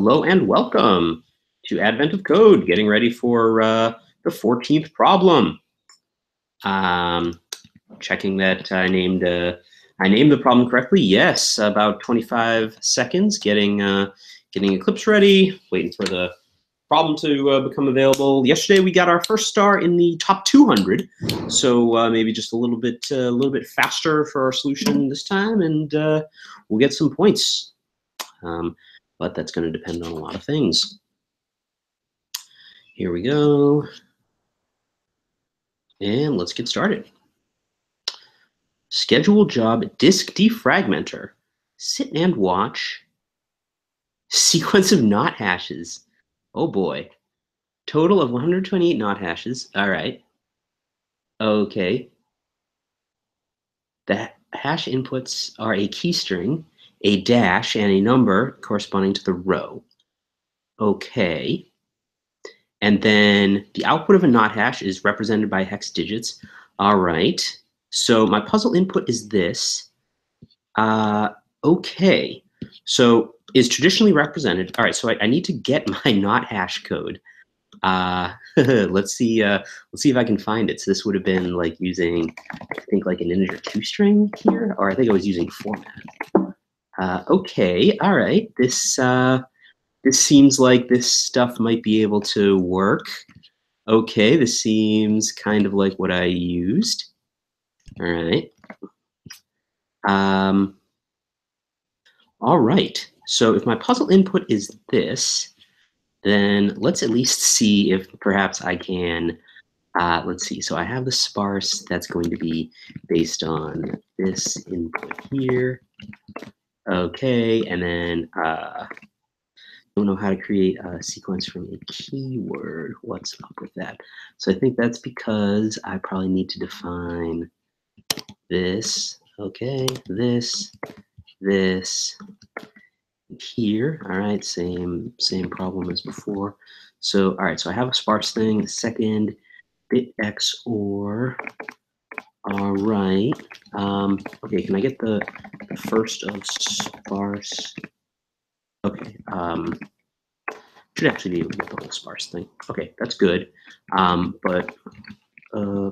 Hello and welcome to Advent of Code, getting ready for the 14th problem. Checking that I named the problem correctly. Yes, about 25 seconds, getting Eclipse ready, waiting for the problem to become available. Yesterday we got our first star in the top 200, so maybe just a little bit faster for our solution this time, and we'll get some points. But that's going to depend on a lot of things. Here we go. And let's get started. Schedule job disk defragmenter. Sit and watch. Sequence of not hashes. Oh boy. Total of 128 not hashes. All right. Okay. The hash inputs are a key string, a dash, and a number corresponding to the row. Okay. And then the output of a not hash is represented by hex digits. All right. So my puzzle input is this. Okay. So is traditionally represented. All right. So I need to get my not hash code. Let's see if I can find it. So this would have been like using, I think, like an integer 2 string here, or I think I was using format. Okay. All right. This seems like this stuff might be able to work. Okay, this seems kind of like what I used. All right. All right. So if my puzzle input is this, then let's at least see if perhaps I can, let's see. So I have the sparse that's going to be based on this input here. Okay, and then don't know how to create a sequence from a keyword. What's up with that? So I think that's because I probably need to define this. Okay, this here. All right, same problem as before. So all right, so I have a sparse thing. Second bit XOR. All right. Okay, can I get the first of sparse? Okay. Should actually be able to get the whole sparse thing. Okay, that's good. But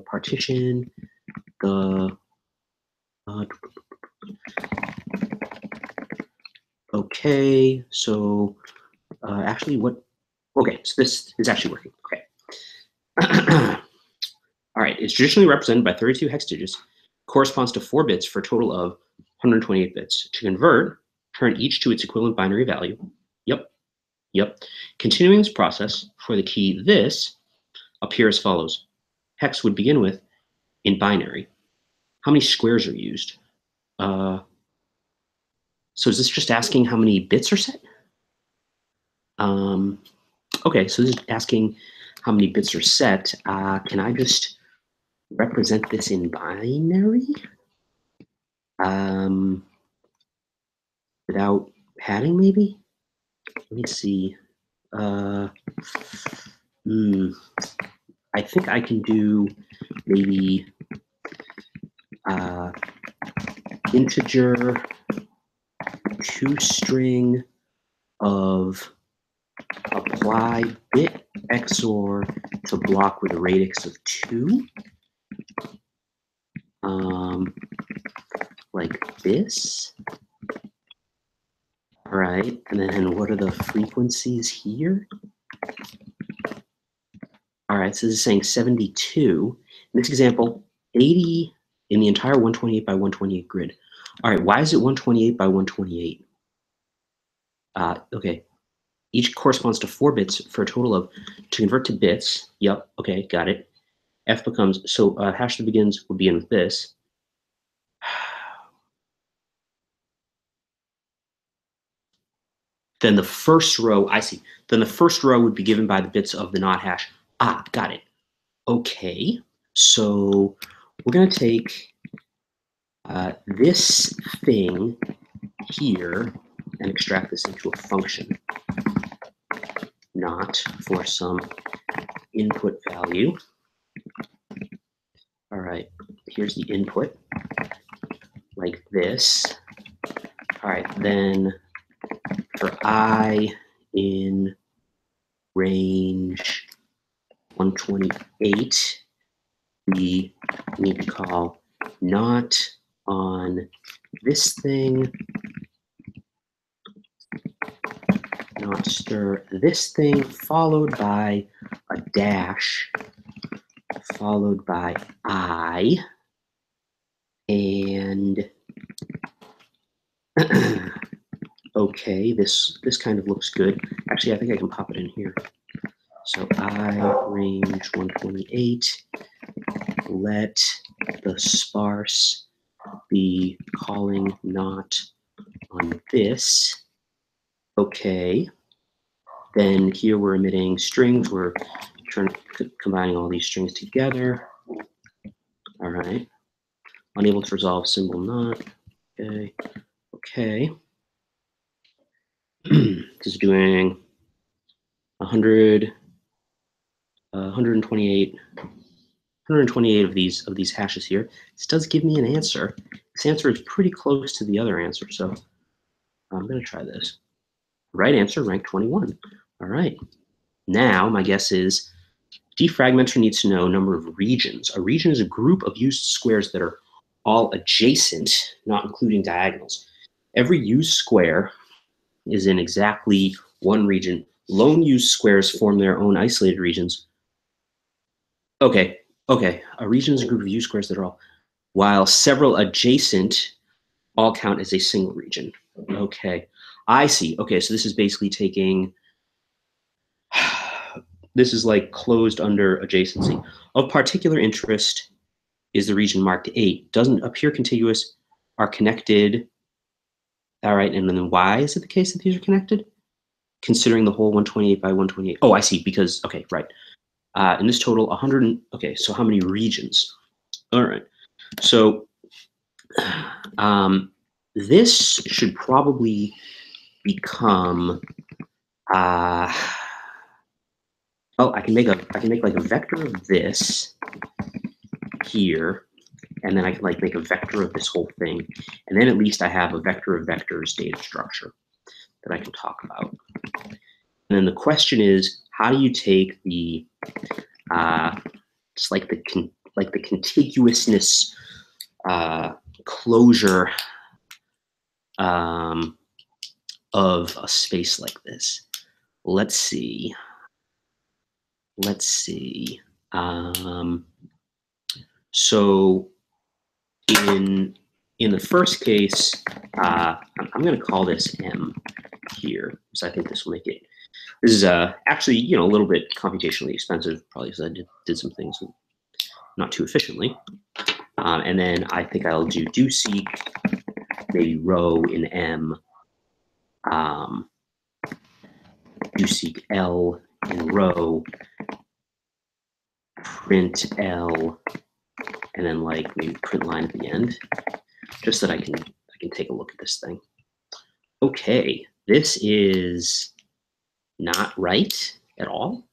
partition the okay. So actually, what? Okay, so this is actually working. Okay. All right, it's traditionally represented by 32 hex digits. Corresponds to 4 bits for a total of 128 bits. To convert, turn each to its equivalent binary value. Yep. Continuing this process for the key this appear as follows. Hex would begin with in binary. How many squares are used? So is this just asking how many bits are set? Okay, so this is asking how many bits are set. Can I just represent this in binary? Without padding, maybe? Let me see. I think I can do maybe integer 2 string of apply bit XOR to block with a radix of 2. Like this. All right, and then what are the frequencies here? All right, so this is saying 72. In this example, 80 in the entire 128 by 128 grid. All right, why is it 128 by 128? Okay, each corresponds to 4 bits for a total of, to convert to bits, yep, okay, got it. F becomes, so hash that begins would begin with this. Then the first row, I see. Then the first row would be given by the bits of the not hash. Got it. Okay, so we're going to take this thing here and extract this into a function, not for some input value. All right, here's the input, like this. All right, then for I in range 128, we need to call not on this thing, not stir this thing, followed by a dash, followed by I, and okay, this kind of looks good. Actually, I think I can pop it in here. So I range 128, let the sparse be calling not on this. Okay. Then here we're emitting strings. We're combining all these strings together. All right. Unable to resolve symbol not. Okay. Okay. This is doing 100, 128, 128 of these hashes here. This does give me an answer. This answer is pretty close to the other answer, so I'm going to try this. Right answer, rank 21. All right. Now my guess is defragmenter needs to know number of regions. A region is a group of used squares that are all adjacent, not including diagonals. Every used square is in exactly one region. Lone used squares form their own isolated regions. Okay. A region is a group of used squares that are all, while several adjacent all count as a single region. Okay. I see. Okay, so this is basically taking, this is like closed under adjacency. Of particular interest is the region marked 8. Doesn't appear contiguous, are connected. All right, and then why is it the case that these are connected? Considering the whole 128 by 128. Oh, I see, because, okay, right. In this total, 100, okay, so how many regions? All right, so this should probably become, well, I can make like a vector of this here, and then I can like make a vector of this whole thing, and then at least I have a vector of vectors data structure that I can talk about. And then the question is, how do you take the just like the contiguousness closure of a space like this? Let's see. So in the first case, I'm going to call this M here, because I think this will make it. This is actually, a little bit computationally expensive, probably because I did some things not too efficiently. And then I think I'll do seek, maybe row in M, do seek L in row, print L, and then like maybe print line at the end, just that I can take a look at this thing. Okay, this is not right at all.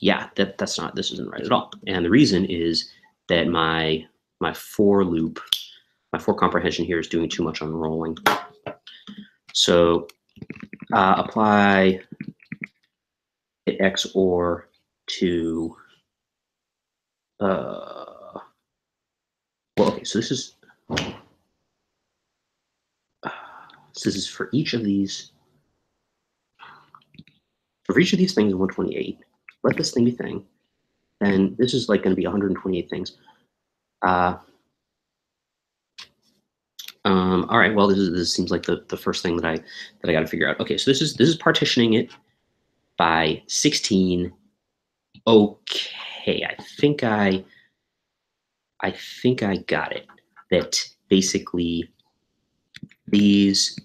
Yeah, this isn't right at all. And the reason is that my for loop, my for comprehension here is doing too much unrolling. So apply XOR to, well, okay, so this is for each of these. For each of these things in 128, let this thing be thing, and this is like going to be 128 things. All right, well, this seems like the first thing that I got to figure out. Okay, so this is partitioning it by 16. Okay, I think I got it. That basically these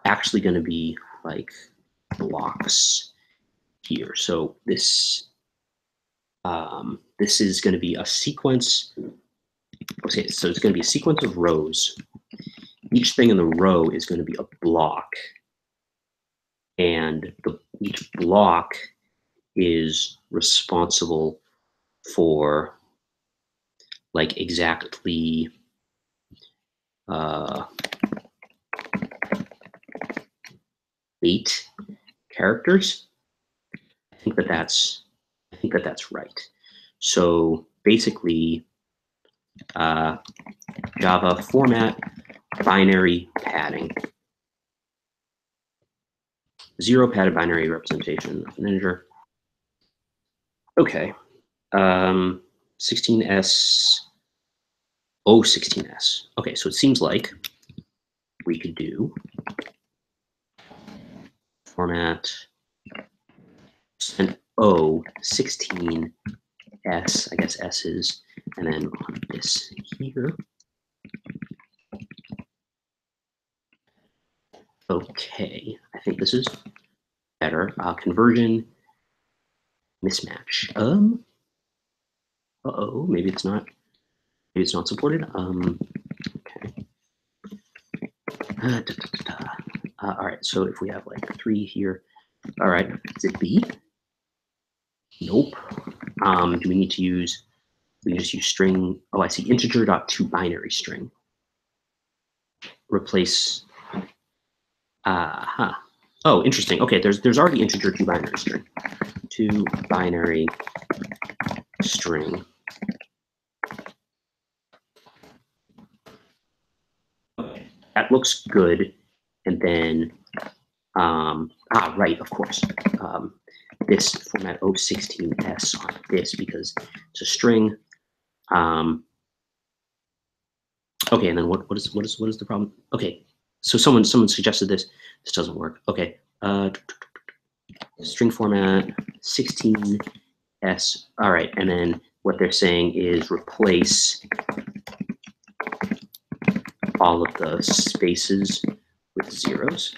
actually going to be like blocks here. So this is going to be a sequence. Okay, so it's going to be a sequence of rows. Each thing in the row is going to be a block, and each block is responsible for like exactly 8 characters. I think that that's right. So basically, Java format binary padding. 0 padded binary representation of an integer. Okay. 16s. Oh, 16s. Okay, so it seems like we could do format and O 16s, I guess S's, and then on this here. Okay, I think this is better. Conversion mismatch. Uh-oh, maybe it's not. Maybe it's not supported. Okay. All right, so if we have like 3 here, all right, is it B? Nope. Do we need to use? We can just use string. Oh, I see. Integer dot to binary string. Replace. Oh, interesting. Okay, there's already integer to binary string. To binary string. Okay, that looks good. And then, right, of course. This format O16s on this because it's a string. Okay, and then what is the problem? Okay, so someone suggested this. This doesn't work. Okay, string format 16s. All right, and then what they're saying is replace all of the spaces with zeros.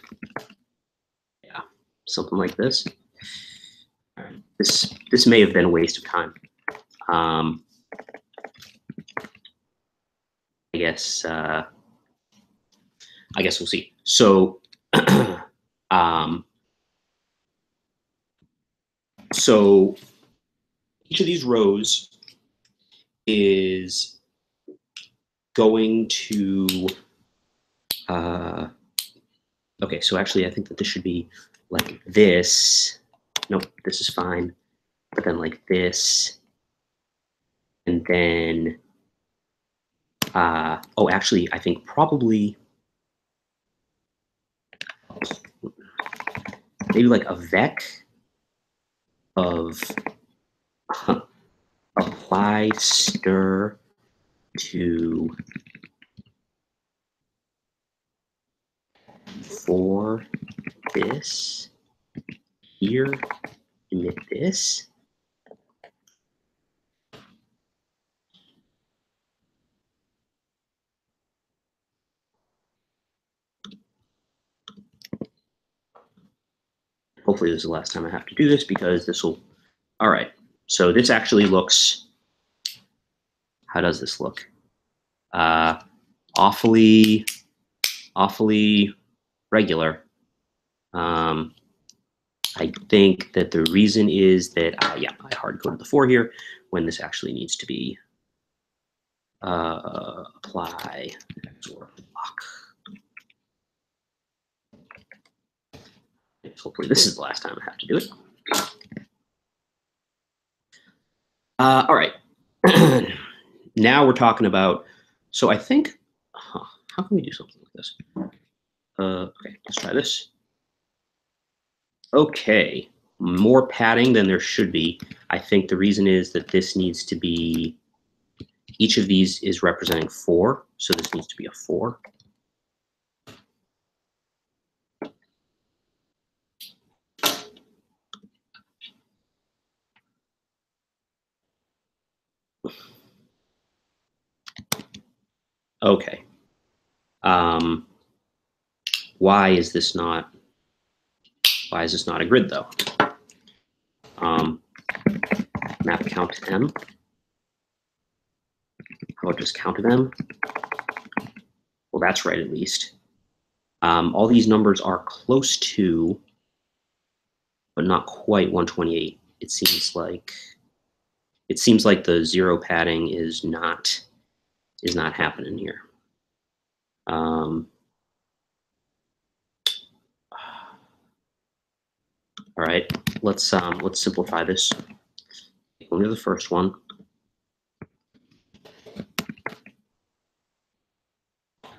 Yeah, something like this. All right. This may have been a waste of time. I guess we'll see. So, so each of these rows is going to. Okay, so actually, I think that this should be like this. Nope, this is fine. But then like this, and then. Oh, actually, I think probably. Maybe like a vec of apply stir to for this here, emit this. Hopefully this is the last time I have to do this because this will, all right. So this actually looks, how does this look? Awfully regular. I think that the reason is that, yeah, I hard coded the 4 here when this actually needs to be apply XOR block. Hopefully this is the last time I have to do it. All right. Now we're talking about, so I think, how can we do something like this? Okay, let's try this. Okay, more padding than there should be. I think the reason is that this needs to be, each of these is representing 4, so this needs to be a 4. Okay. Why is this not a grid though? Map count to m. How about just count to them? Well, that's right at least. All these numbers are close to, but not quite 128. It seems like the 0 padding is not happening here. All right, let's simplify this. Go to the first one.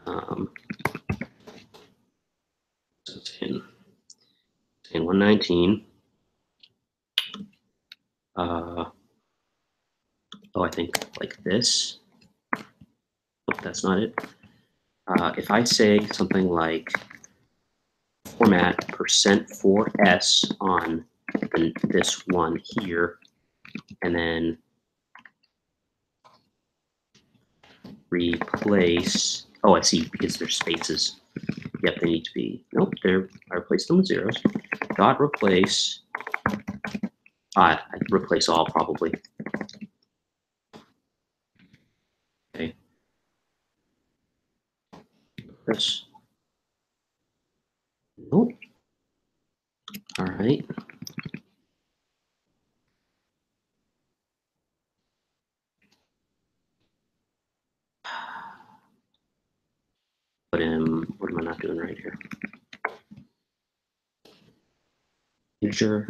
So it's in 119. Oh, I think like this. Oh, that's not it. If I say something like format %4s on this one here, and then replace, oh, I see, because there's spaces. Yep, they need to be, nope, I replaced them with zeros. Dot replace, I replace all probably. Okay. This. Nope. All right. What am I not doing right here? Integer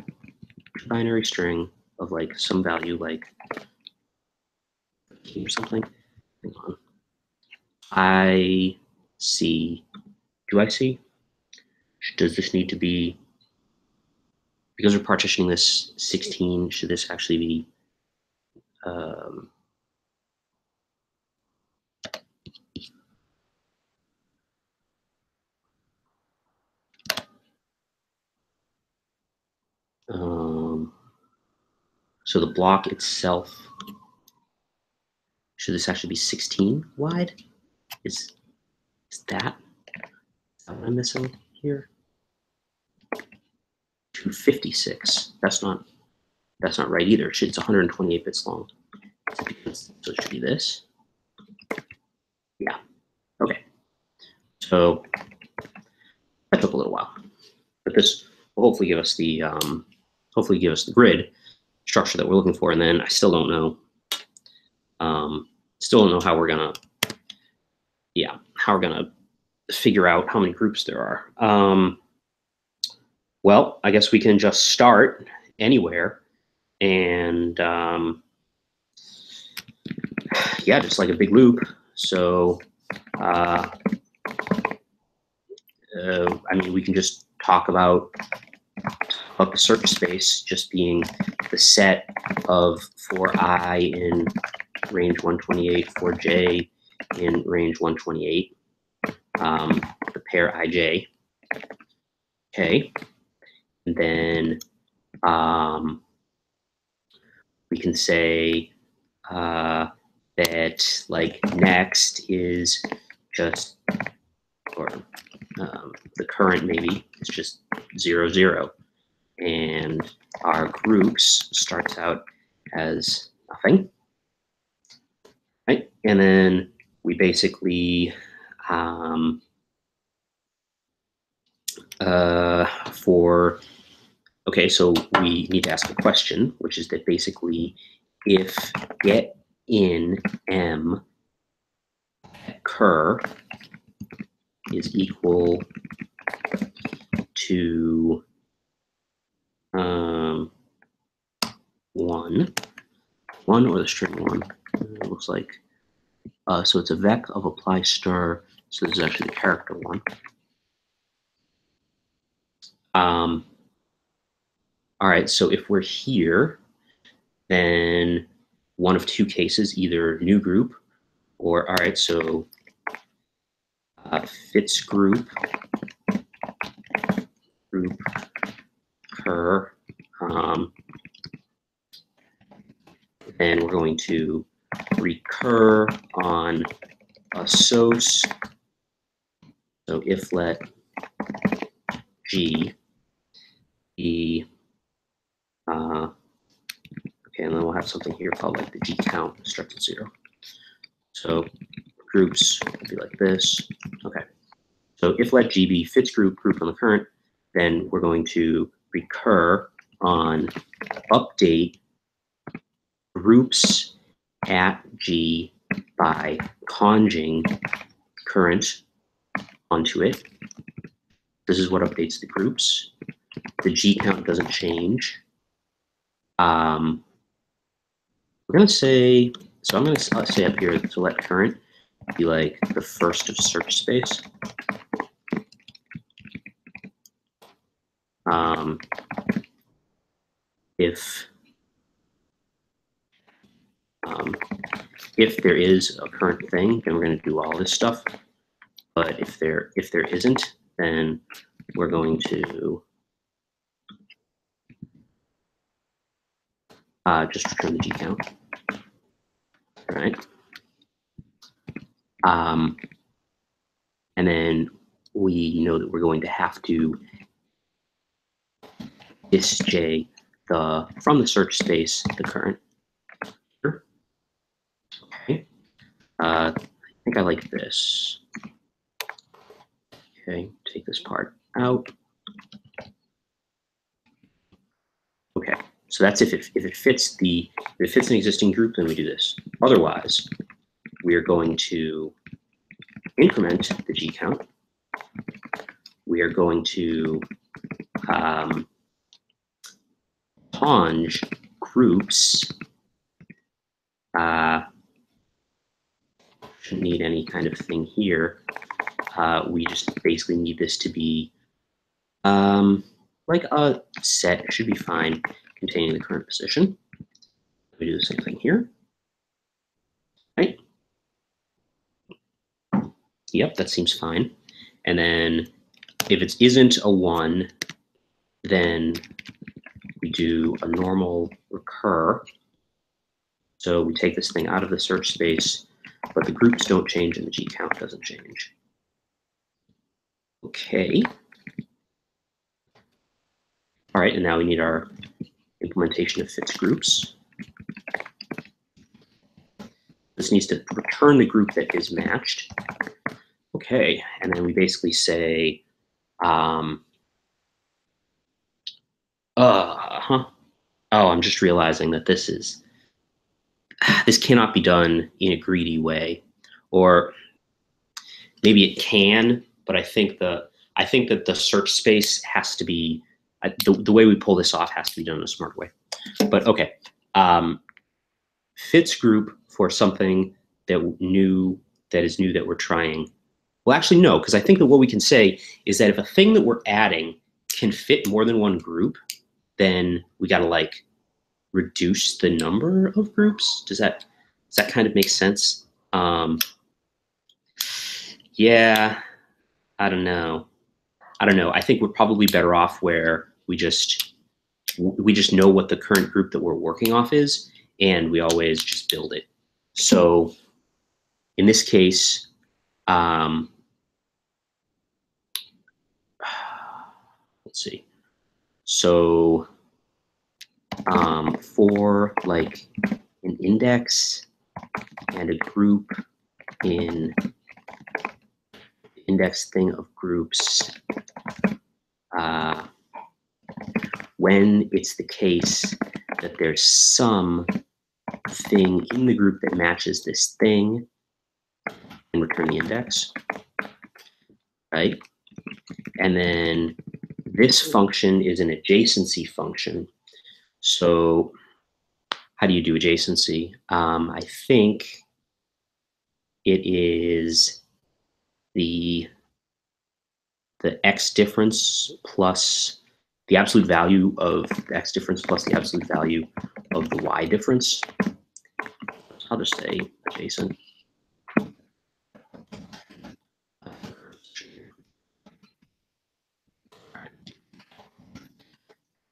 binary string of like some value like or something. Hang on. I see. Do I see? Does this need to be, because we're partitioning this 16, should this actually be so the block itself, should this actually be 16 wide? Is that what I'm missing here? 256. That's not right either. It's 128 bits long. So it should be this. Yeah. Okay. So that took a little while, but this will hopefully give us the grid structure that we're looking for. And then I still don't know. Still don't know how we're gonna figure out how many groups there are. Well, I guess we can just start anywhere, and yeah, just like a big loop. So I mean, we can just talk about the surface space just being the set of for I in range 128, for j in range 128, the pair ij. Okay, and then we can say that like next is just, or the current maybe is just 0, 0. And our groups starts out as nothing, right? And then we basically, okay, so we need to ask a question, which is that basically if get in M cur is equal to 1 or the string 1, it looks like. So it's a vec of apply stir, so this is actually the character 1. All right, so if we're here, then one of two cases, either new group or, all right, so fits group cur, then we're going to recur on assoc. So if let g be, okay, and then we'll have something here called like the g count starts at 0. So groups will be like this. Okay. So if let g be fits group on the current, then we're going to recur on update groups at g by conging current onto it. This is what updates the groups. The G count doesn't change. We're going to say, so I'm going to say up here to let current be like the first of search space. If there is a current thing, then we're going to do all this stuff. But if there isn't, then we're going to just return the G count. All right. And then we know that we're going to have to disj from the search space the current. Okay. I think I like this. Okay, take this part out. Okay, so that's if it fits an existing group, then we do this. Otherwise, we are going to increment the G count. We are going to ponge groups. Shouldn't need any kind of thing here. We just basically need this to be like a set. It should be fine containing the current position. We do the same thing here. Right? Yep, that seems fine. And then if it isn't a 1, then we do a normal recur. So we take this thing out of the search space, but the groups don't change and the G count doesn't change. Okay. All right, and now we need our implementation of fits groups. This needs to return the group that is matched. Okay, and then we basically say, oh, I'm just realizing that this cannot be done in a greedy way, or maybe it can, but I think that the search space has to be the way we pull this off has to be done in a smart way. But okay, fits group for something that is new that we're trying. Well, actually, no, because I think that what we can say is that if a thing that we're adding can fit more than one group, then we got to like reduce the number of groups. Does that kind of make sense? Yeah, I don't know. I think we're probably better off where we just know what the current group that we're working off is, and we always just build it. So in this case, let's see. So for like an index and a group in index thing of groups, when it's the case that there's some thing in the group that matches this thing, and return the index, right? And then this function is an adjacency function. So how do you do adjacency? I think it is the x difference plus the absolute value of the x difference plus the absolute value of the y difference. So I'll just say adjacent.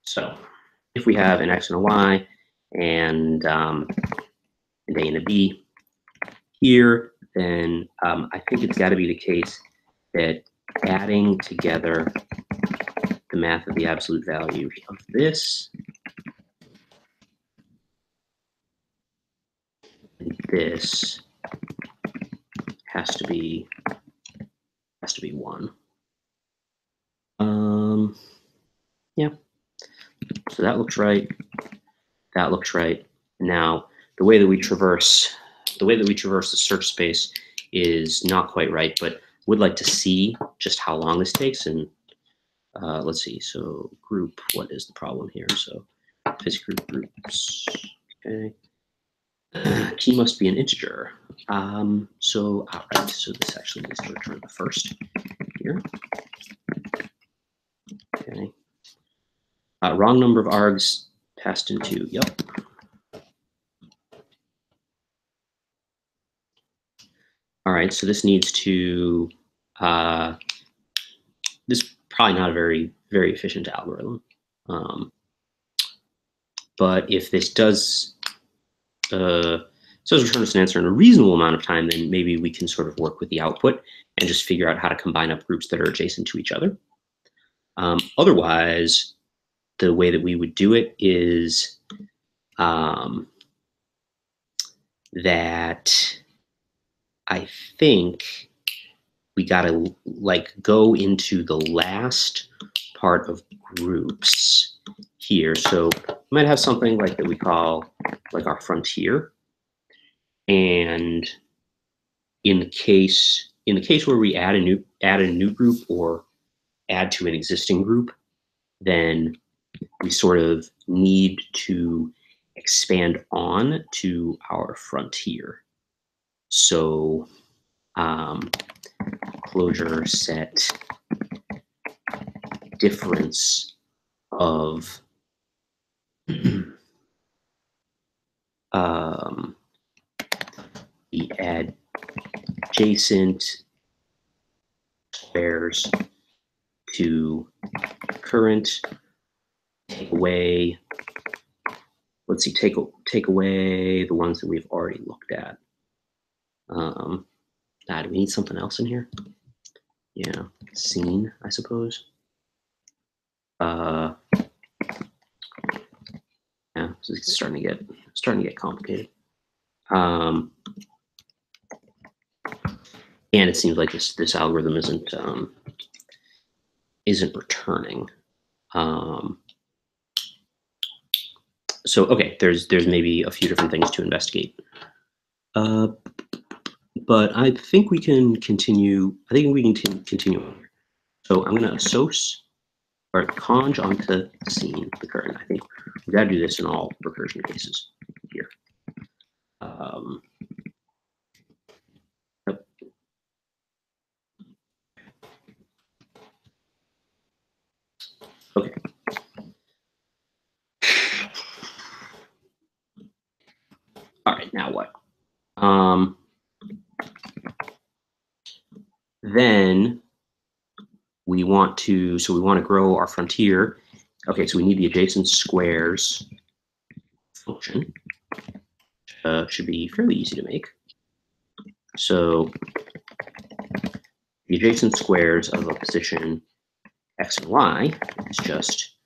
So if we have an x and a y and an a and a b here, then I think it's got to be the case that adding together the math of the absolute value of this and this has to be 1. Yeah. So that looks right. That looks right. Now the way that we traverse the search space is not quite right, but would like to see just how long this takes. And let's see. So group, what is the problem here? So this groups. Okay. Key must be an integer. So all right. So this actually needs to return the first here. Okay. Wrong number of args passed into. Yep. All right. So this needs to. This is probably not a very efficient algorithm. But if this does return us an answer in a reasonable amount of time, then maybe we can sort of work with the output and just figure out how to combine up groups that are adjacent to each other. Otherwise, the way that we would do it is that I think we gotta like go into the last part of groups here. So we might have something like that we call like our frontier. And in the case where we add a new group or add to an existing group, then we sort of need to expand on to our frontier. So closure set difference of the adjacent squares to current, take away, let's see, take away the ones that we've already looked at. Do we need something else in here? Yeah, scene, I suppose. Yeah, so it's starting to get complicated. And it seems like this algorithm isn't returning. So okay, there's maybe a few different things to investigate. But I think we can continue. I think we can continue on here. So I'm gonna assoc or conj onto scene the current. I think we got to do this in all recursion cases here. Yep. Okay. All right. Now what? Then we want to grow our frontier. Okay, so we need the adjacent squares function. Should be fairly easy to make. So the adjacent squares of a position x and y is just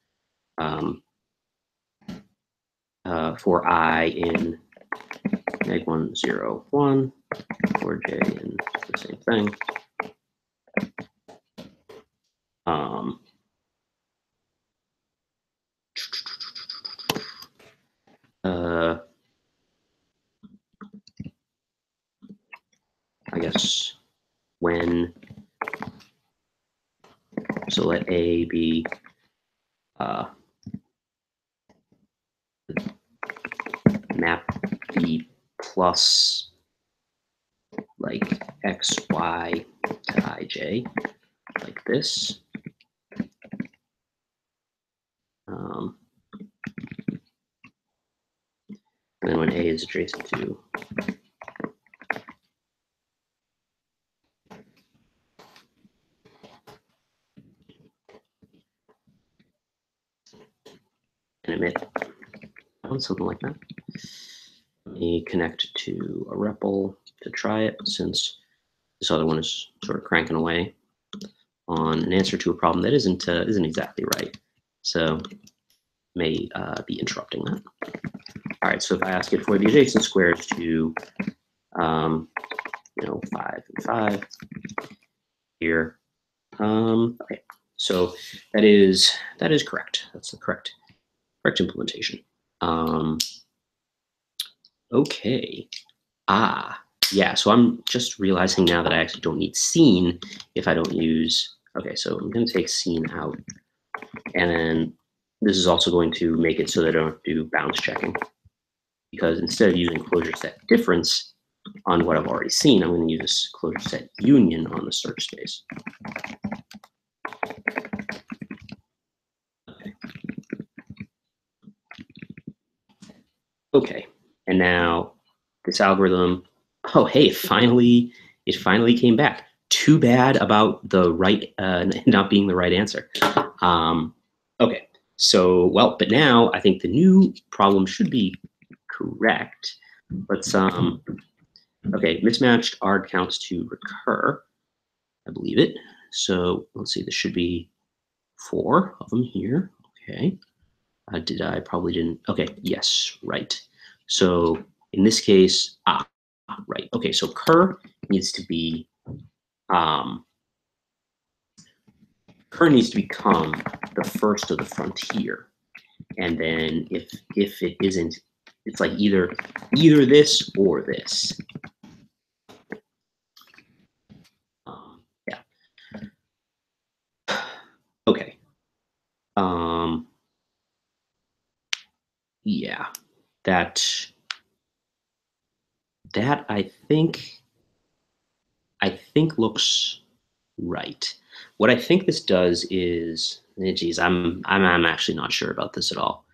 for I in -1, 0, 1, for j in the same thing. I guess when, so let A be map B plus like x, y to ij, like this. And then when A is adjacent to and emit, something like that. Let me connect to a REPL to try it, since this other one is sort of cranking away on an answer to a problem that isn't exactly right. So may be interrupting that. All right, so if I ask it for the adjacent squares to 5 and 5 here. Okay, so that is correct. That's the correct implementation. Okay. yeah, so I'm just realizing now that I actually don't need seen if I don't use, okay, so I'm going to take seen out. And then this is also going to make it so that I don't do bounds checking. Because instead of using closure set difference on what I've already seen, I'm going to use closure set union on the search space. Okay, and now this algorithm, oh hey, it finally came back. Too bad about the right not being the right answer. Okay, so well, but now I think the new problem should be correct. Let's okay, mismatched ARD counts to recur. I believe it. So let's see, this should be 4 of them here. Okay. Did I probably didn't? Okay, yes, right. So in this case, right. Okay, so cur needs to be cur needs to become the first of the frontier, and then if it isn't, it's like either this or this. Yeah. Okay. Yeah. That I think looks right. What I think this does is, geez, I'm actually not sure about this at all,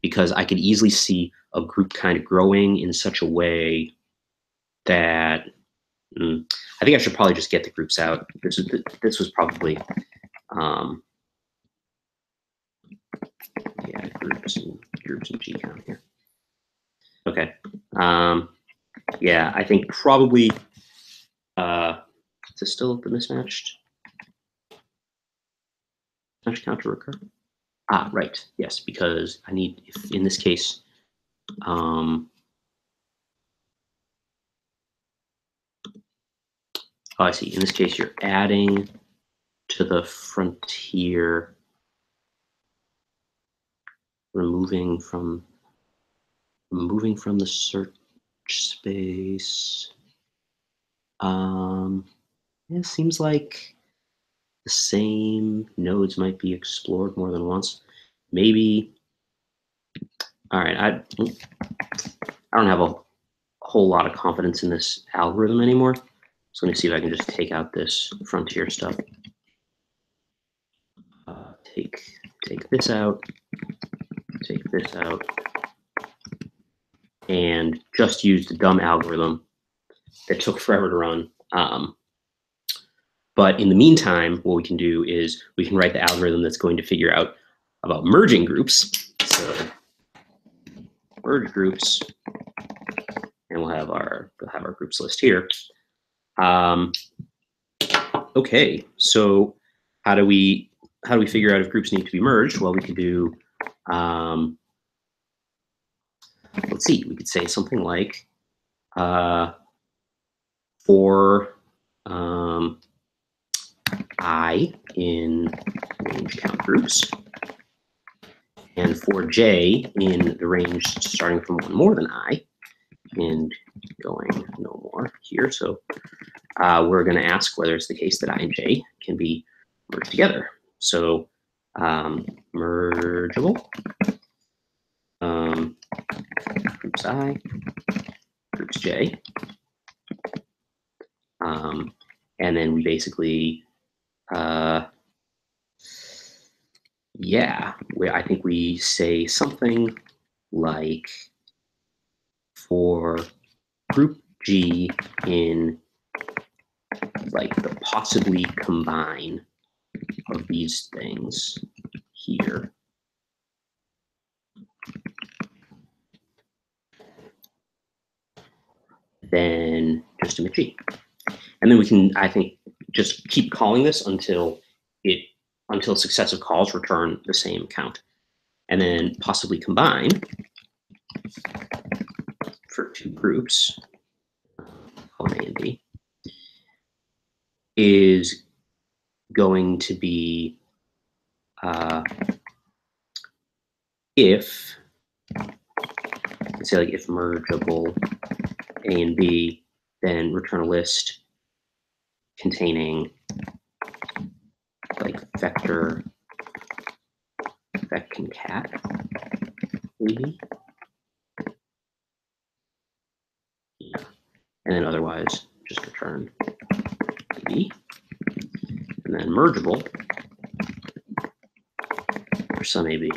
because I could easily see a group kind of growing in such a way that I think I should probably just get the groups out. This was probably yeah, groups and G count here. Okay. Yeah, I think probably is this still the mismatched counter recur? Right. Yes, because I need, if in this case, oh, I see. In this case, you're adding to the frontier, removing from the search space. It seems like the same nodes might be explored more than once. Maybe. All right. I don't have a whole lot of confidence in this algorithm anymore. So let me see if I can just take out this frontier stuff. Take this out. Take this out. And just use the dumb algorithm that took forever to run. But in the meantime, what we can do is we can write the algorithm that's going to figure out about merging groups. So merge groups, and we'll have our groups list here. Okay, so how do we figure out if groups need to be merged? Well, we could do let's see, we could say something like for I in range count groups, and for j in the range starting from 1 more than I and going no more here. So we're going to ask whether it's the case that I and j can be merged together. So mergeable groups I, groups j, and then we basically yeah, I think we say something like for group G in like the possibly combine of these things here. Then just emit G. And then we can, I think, just keep calling this until successive calls return the same count. And then possibly combine for 2 groups, column A and B, is going to be if, let's say like if mergeable A and B then return a list containing like vector vec concat, maybe. Yeah. And then otherwise just return maybe. And then mergeable for some AB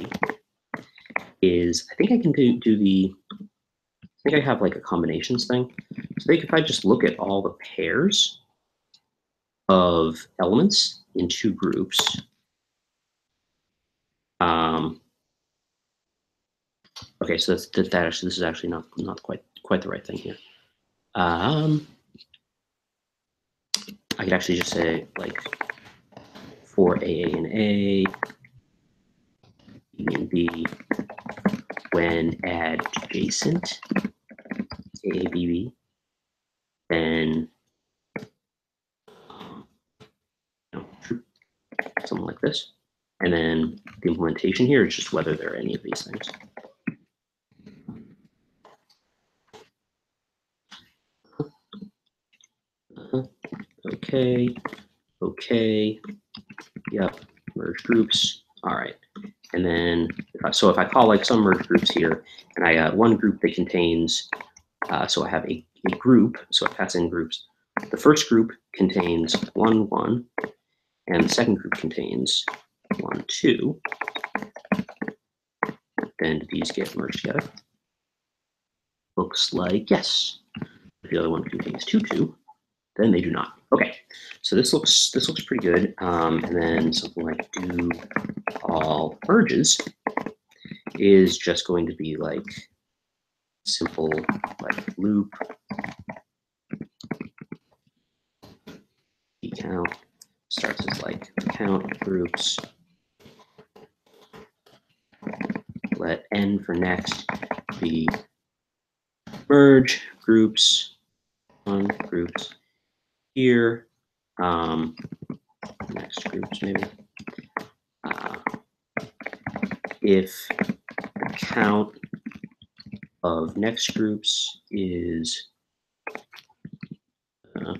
is, I think I can do the, I think I have like a combinations thing. So if I just look at all the pairs of elements in two groups, okay, so that actually, this is actually not quite the right thing here. I could actually just say like for AA and A, B and B, when adjacent AABB, then something like this. And then the implementation here is just whether there are any of these things. Okay, okay, yep, merge groups. All right, and then if I call like some merge groups here, and I got one group that contains, so I have a group, so I pass in groups. The first group contains 1, 1, and the second group contains 1, 2. Then do these get merged together? Looks like yes. If the other one contains 2, 2, then they do not. Okay, so this looks pretty good. And then something like do all merges is just going to be like simple like loop count, starts as like count groups, let n for next be merge groups on groups here, next groups maybe. If the count of next groups is call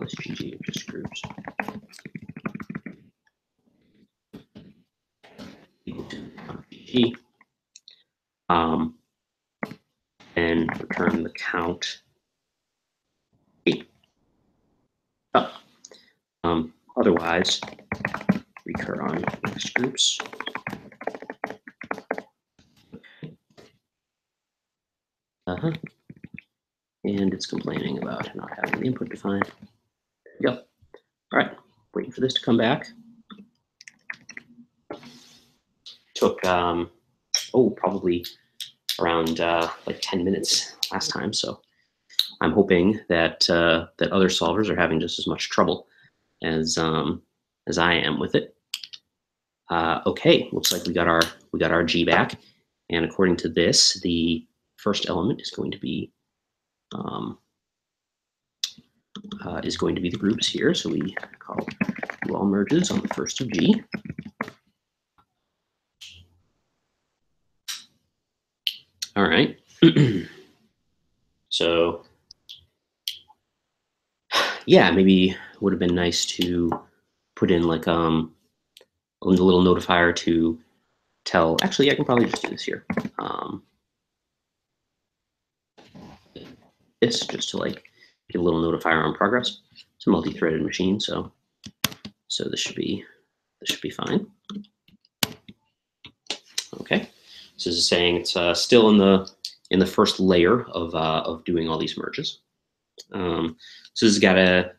this GG, just groups. GG. And return the count. Otherwise, recur on next groups. And it's complaining about not having the input defined. There we go. All right, waiting for this to come back. Took probably around like 10 minutes last time. So I'm hoping that that other solvers are having just as much trouble as I am with it. Okay, looks like we got our G back, and according to this, the first element is going to be the groups here. So we call do all merges on the first of G. All right. So yeah, maybe it would have been nice to put in like a little notifier to tell. Actually, I can probably just do this here. This just to like give a little notifier on progress. It's a multi-threaded machine, so this should be fine. Okay, so this is saying it's still in the first layer of doing all these merges. So this has got to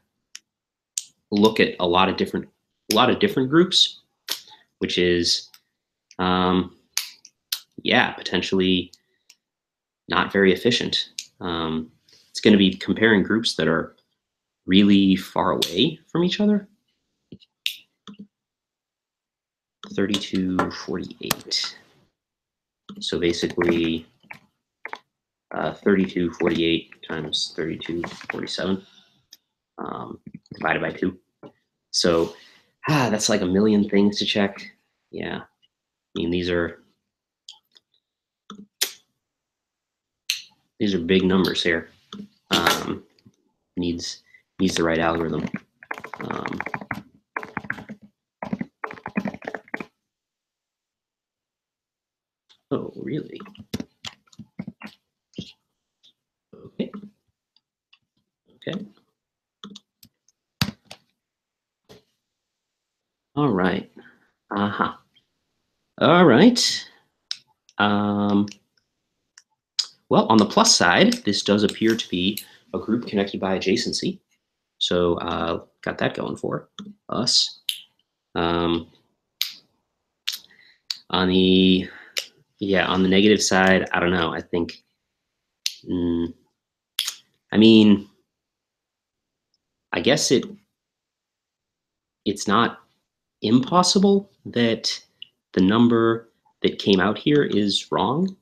look at a lot of different groups, which is yeah, potentially not very efficient. It's going to be comparing groups that are really far away from each other. 3248. So basically 3248 times 3247 divided by 2. So that's like a million things to check. Yeah, I mean these are big numbers here. needs the right algorithm. Oh, really? Okay. Okay. All right. Uh-huh. All right. Well, on the plus side, this does appear to be a group connected by adjacency. So got that going for us. On the negative side, I don't know. I think, I mean, I guess it's not impossible that the number that came out here is wrong,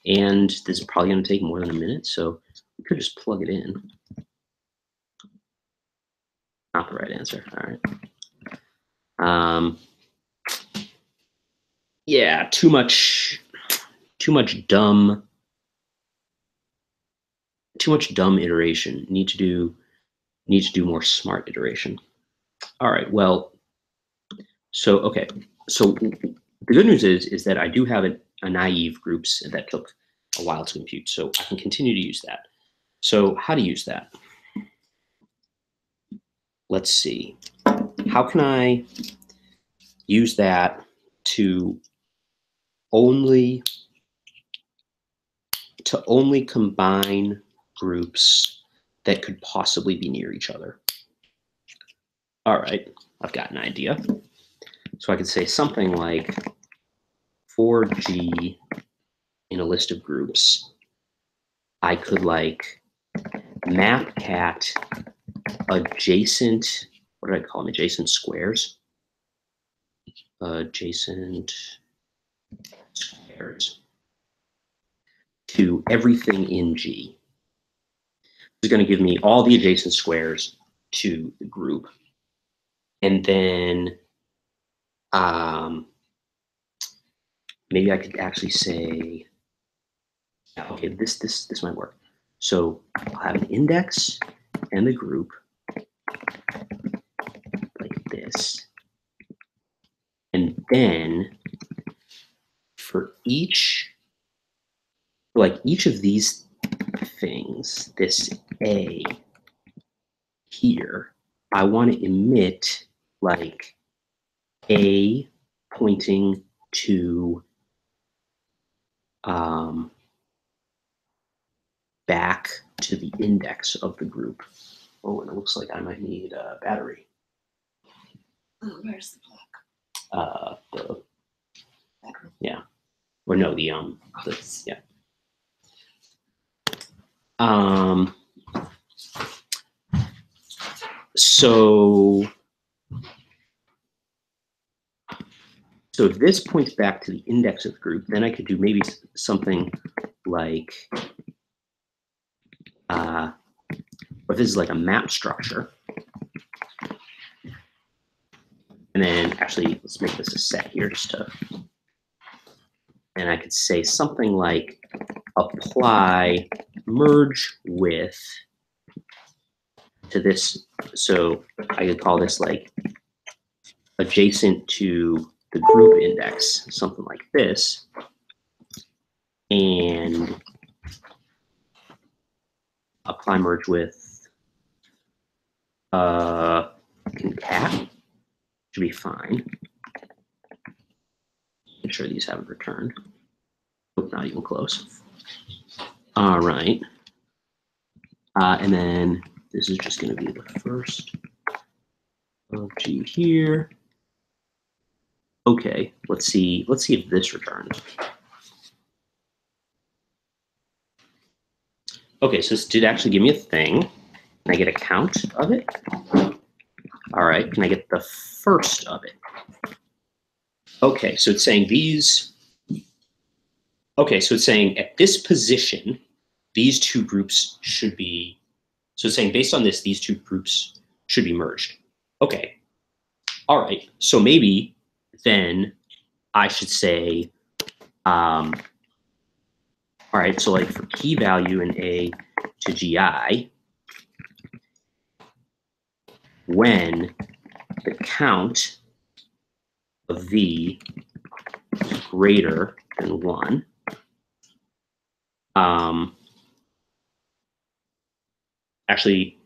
and this is probably going to take more than a minute, so we could just plug it in. Not the right answer. All right. Yeah, too much dumb iteration. Need to do more smart iteration. All right. Well, so okay. So the good news is that I do have a naive groups that took a while to compute, so I can continue to use that. So how to use that? Let's see. How can I use that to only combine groups that could possibly be near each other? All right, I've got an idea. So I could say something like for G in a list of groups, I could like map cat adjacent, what did I call them? Adjacent squares. Adjacent squares to everything in G. This is going to give me all the adjacent squares to the group. And then maybe I could actually say, okay, this might work. So I'll have an index and the group like this. And then for each of these things, this A here, I want to emit like A pointing to back to the index of the group. Oh, and it looks like I might need a battery. Oh, where's the plug? Yeah. Or no, yeah. So if this points back to the index of the group, then I could do maybe something like, or if this is like a map structure, and then actually let's make this a set here just to, and I could say something like apply merge with to this. So I could call this like adjacent to the group index, something like this. And apply merge with concat should be fine. Make sure these haven't returned. Nope, not even close. All right. And then this is just going to be the first of G here. Okay, let's see if this returns. Okay, so this did actually give me a thing. Can I get a count of it? All right, can I get the first of it? Okay, so it's saying these. Okay, so it's saying at this position, these two groups should be. So it's saying based on this, these two groups should be merged. Okay. All right. So maybe then I should say, all right, so like for key value in A to GI when the count of V is greater than 1. Actually,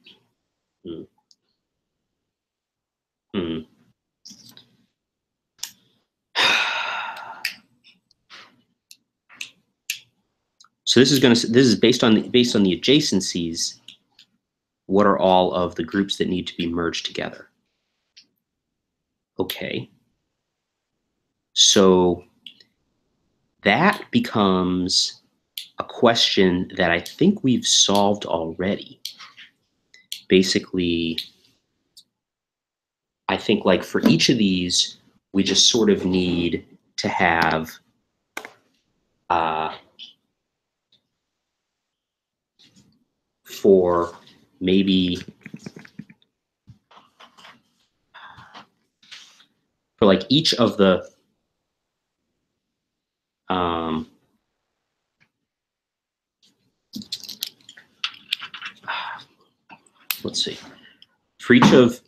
So this is based on the adjacencies. What are all of the groups that need to be merged together? Okay. So that becomes a question that I think we've solved already. Basically, I think like for each of these, we just sort of need to have for maybe for like each of the let's see, for each of,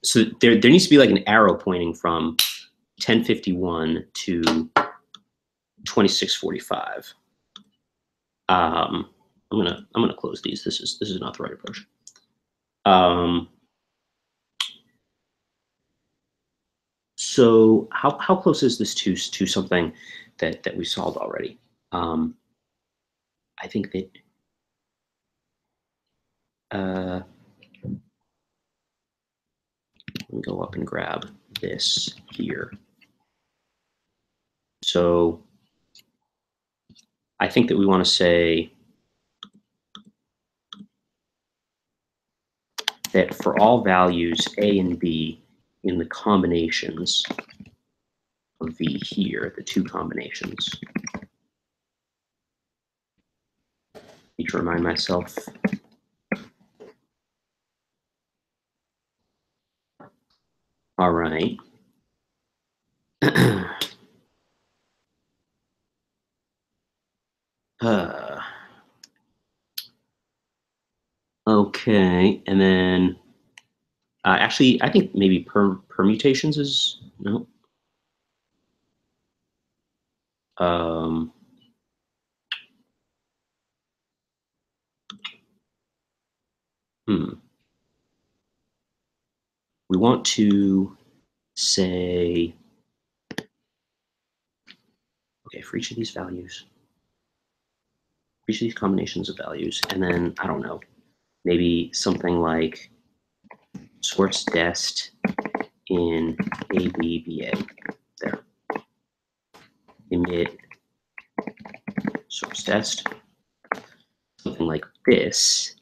so there needs to be like an arrow pointing from 1051 to 2645. I'm gonna close these. This is not the right approach. So how close is this to something that we solved already? I think that let me go up and grab this here. So I think that we want to say that for all values A and B in the combinations of V here, the two combinations. Need to remind myself. All right. Okay, and then actually, I think maybe permutations is no. We want to say, okay, for each of these values, for each of these combinations of values, and then I don't know, maybe something like source dest in ABBA there. Emit source dest, something like this.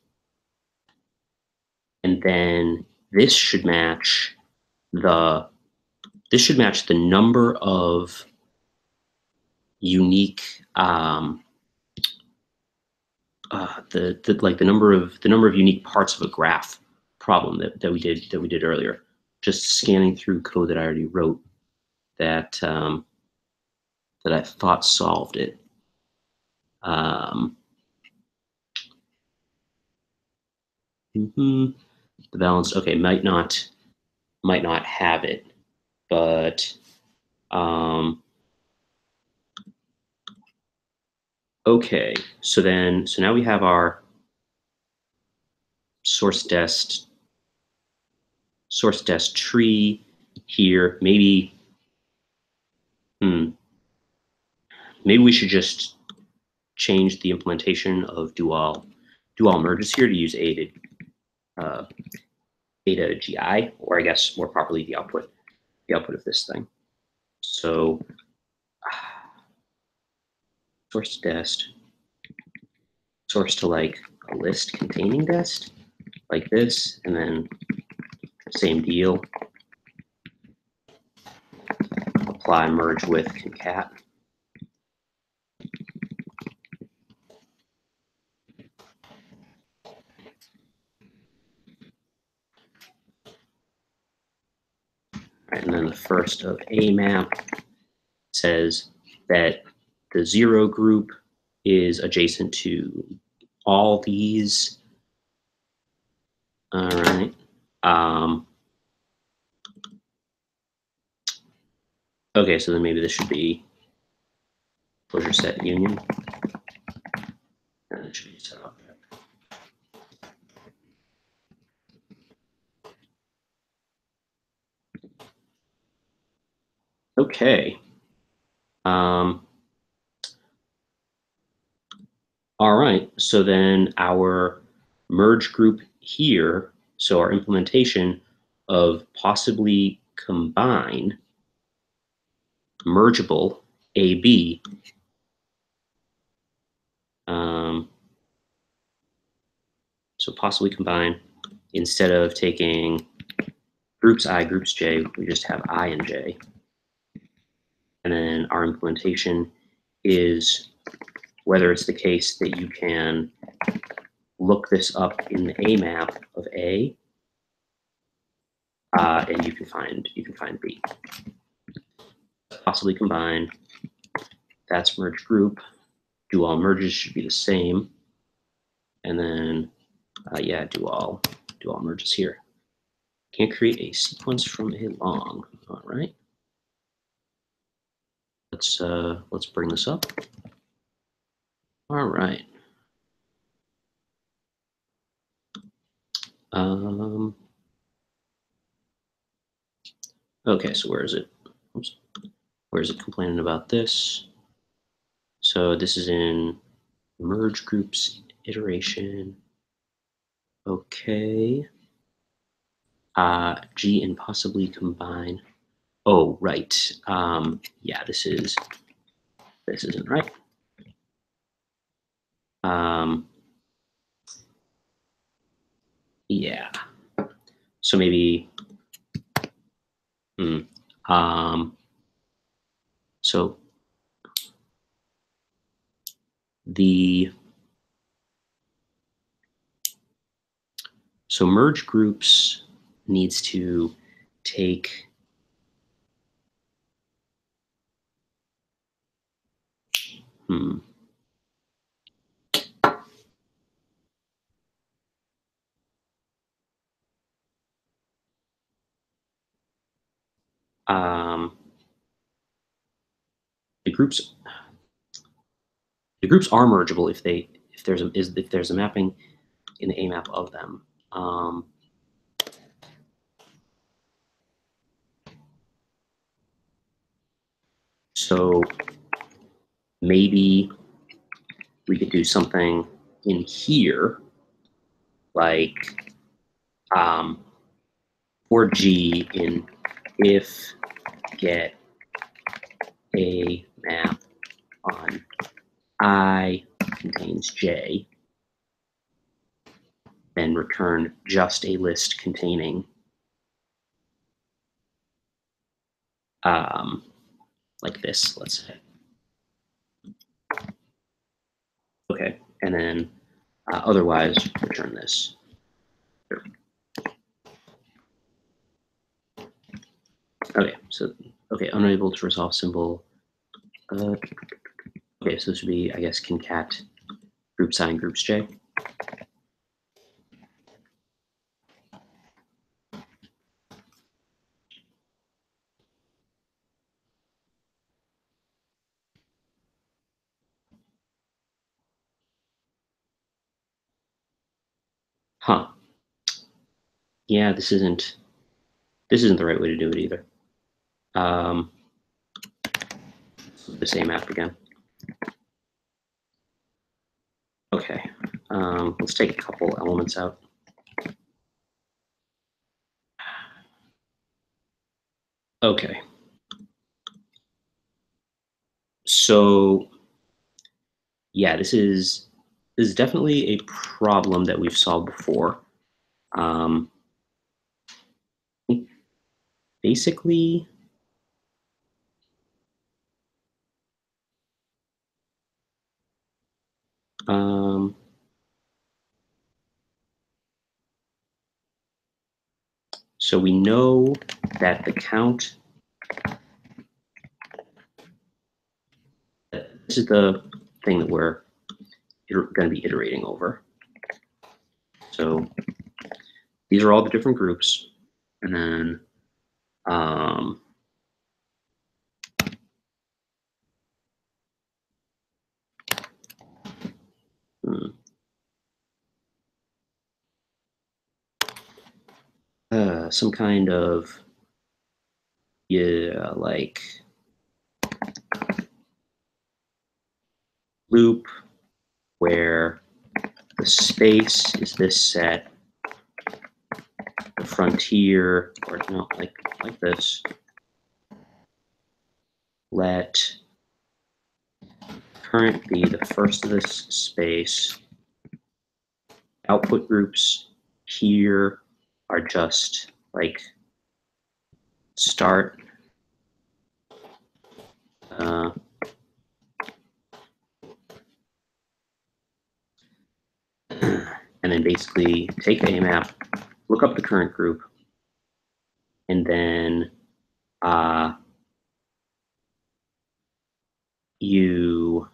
And then this should match the number of unique the number of unique parts of a graph problem that we did earlier. Just scanning through code that I already wrote that that I thought solved it. The balance, okay, might not have it, but okay. So now we have our source dest tree here. Maybe maybe we should just change the implementation of do all merges here to use A to GI, or I guess more properly the output of this thing. So source dest, source to like a list containing dest, like this, and then same deal. Apply merge with concat. Right, and then the first of A map says that the 0 group is adjacent to all these. All right. Okay, so then maybe this should be closure set union. And it should be set object. Okay. All right. So then our merge group here, so our implementation of possibly combine mergeable AB. So possibly combine, instead of taking groups I, groups J, we just have I and J. And then our implementation is whether it's the case that you can look this up in the A map of A, and you can find B. Possibly combine. That's merge group. Do all merges should be the same, and then yeah, do all merges here. Can't create a sequence from a long. All right. Let's bring this up. All right. Okay, so where is it? Oops. Where is it complaining about this? So this is in merge groups iteration. Okay. G and possibly combine. Oh, right. Yeah, this isn't right. Yeah. So maybe. So merge groups needs to take the groups are mergeable if there's a mapping in the A map of them. So maybe we could do something in here, like for G in if get a map on I contains J, then return just a list containing like this, let's say. Okay, and then otherwise return this. Here. Okay, so unable to resolve symbol. Okay, so this would be, I guess, concat groups I and groups J. Huh. Yeah, this isn't the right way to do it either. The same app again. Okay, let's take a couple elements out. Okay. So yeah, this is definitely a problem that we've solved before. Basically, so we know that the count, this is the thing that we're going to be iterating over. So these are all the different groups, and then some kind of like loop where the space is this set, the frontier, or no, like this. Let current be the first of this space. Output groups here are just like start. And then basically take the AMAP, look up the current group, and then you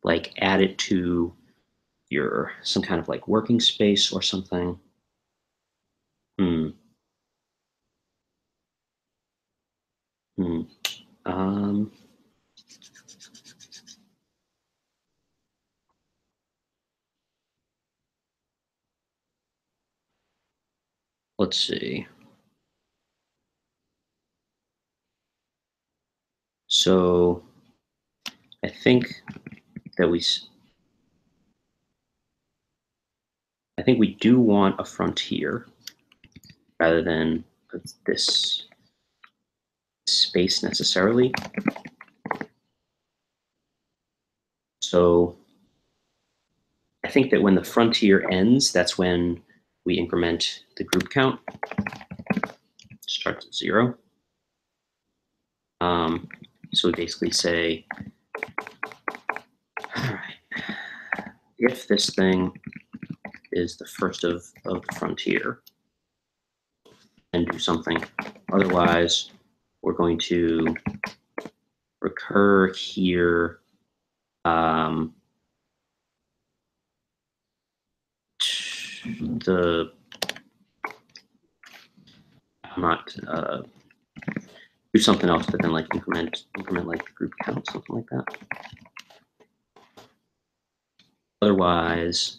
like add it to your some kind of like working space or something. Let's see. So I think that we do want a frontier rather than this space necessarily. So I think that when the frontier ends, that's when we increment the group count. Starts at 0. So we basically say, all right, if this thing is the first of the frontier, and do something. Otherwise, we're going to recur here do something else, but then like increment like group count, something like that. Otherwise,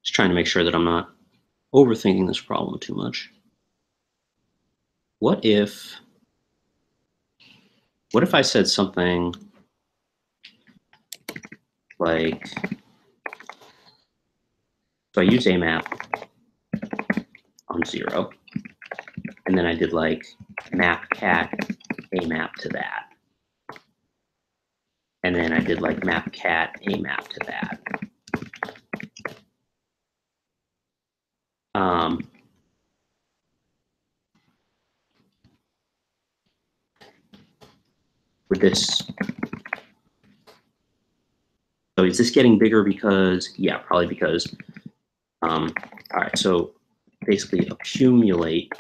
just trying to make sure that I'm not overthinking this problem too much. What if I said something like, so I use AMAP on 0, and then I did like map cat AMAP to that. And then I did like map cat AMAP to that. With this, so is this getting bigger because, yeah, probably because, all right, so basically accumulate,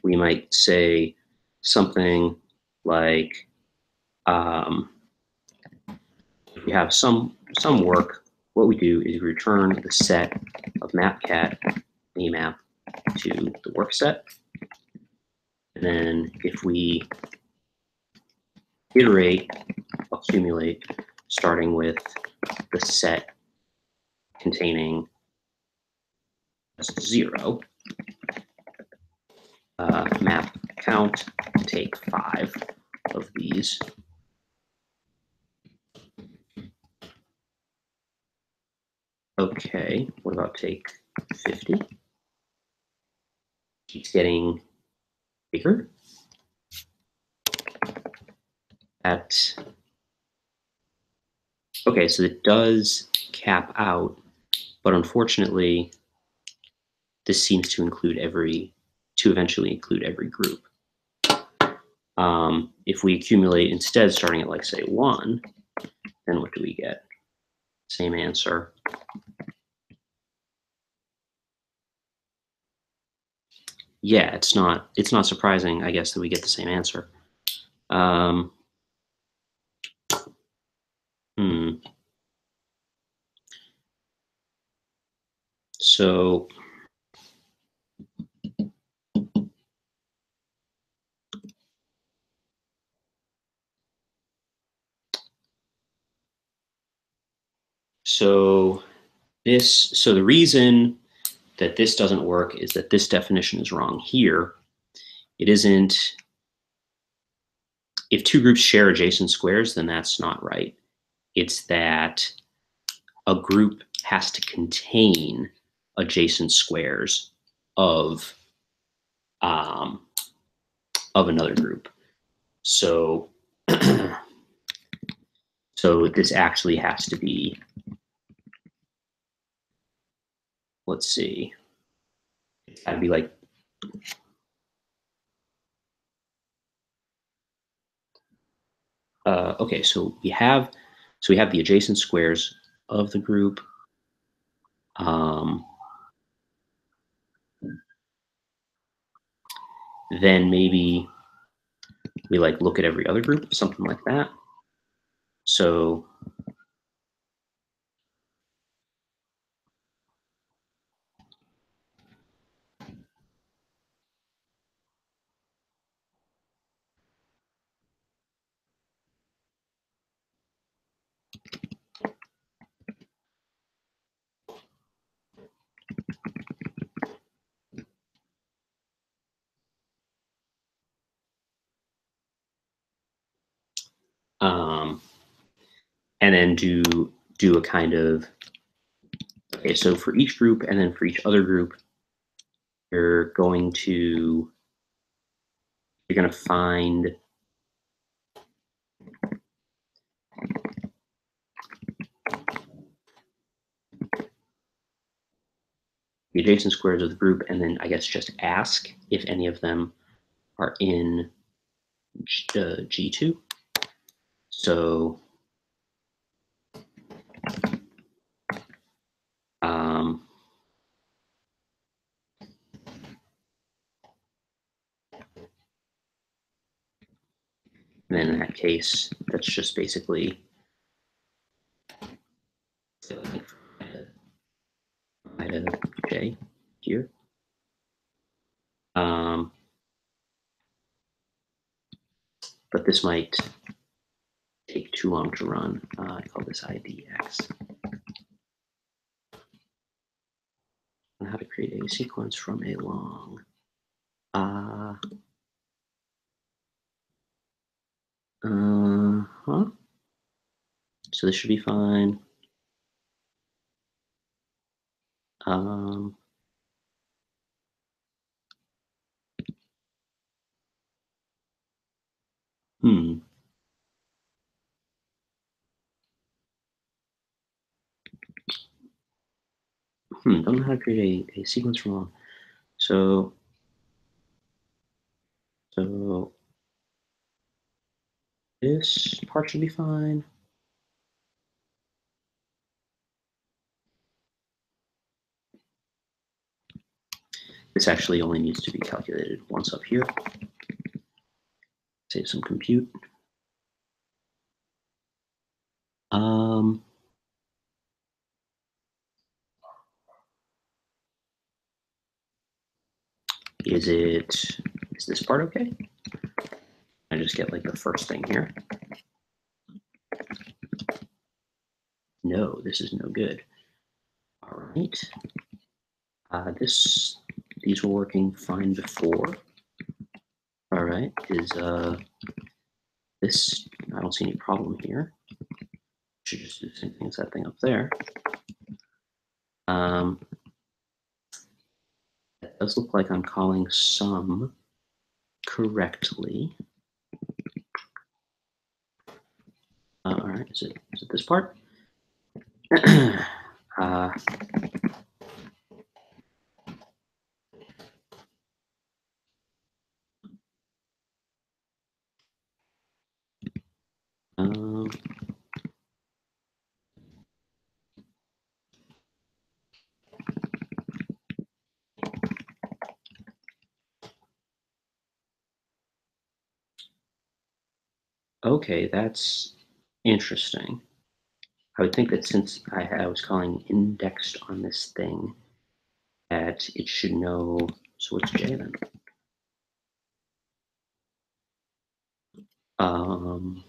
we might say something like, if we have some work, what we do is return the set of mapcat AMAP to the work set. And then if we iterate, accumulate, starting with the set containing 0, map count, take 5 of these. Okay, what about take 50? Keeps getting bigger. Okay, so it does cap out but unfortunately, this seems to eventually include every group. If we accumulate instead, starting at like say 1, then what do we get? Same answer. Yeah, it's not surprising, I guess, that we get the same answer. So the reason that this doesn't work is that this definition is wrong here. It isn't, if two groups share adjacent squares, then that's not right. It's that a group has to contain adjacent squares of another group. So, so this actually has to be, let's see, it's got to be like, okay, so we have the adjacent squares of the group. Then maybe we like look at every other group, something like that. So and then do a kind of, okay, so for each group and then for each other group, you're going to find the adjacent squares of the group, and then I guess just ask if any of them are in G2. So and then in that case, that's just basically J here. But this might take too long to run. I call this IDX. And how to create a sequence from a long. So this should be fine. Don't know how to create a sequence from long. So this part should be fine. This actually only needs to be calculated once up here. Save some compute. Is this part okay? I just get like the first thing here. No, this is no good. All right. These were working fine before. All right, this, I don't see any problem here. Should just do the same thing as that thing up there. It does look like I'm calling sum correctly. All right, is it this part? Okay, that's interesting. I would think that since I was calling indexed on this thing, that it should know. So what's J then? Um,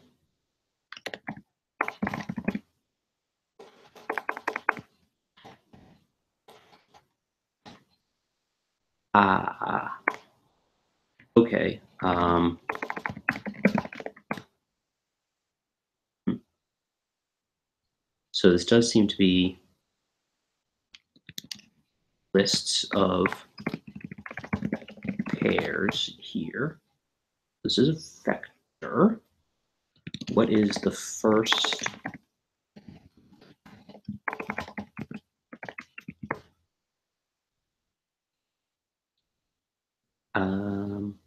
ah, okay. So this does seem to be lists of pairs here. This is a vector. What is the first? Um,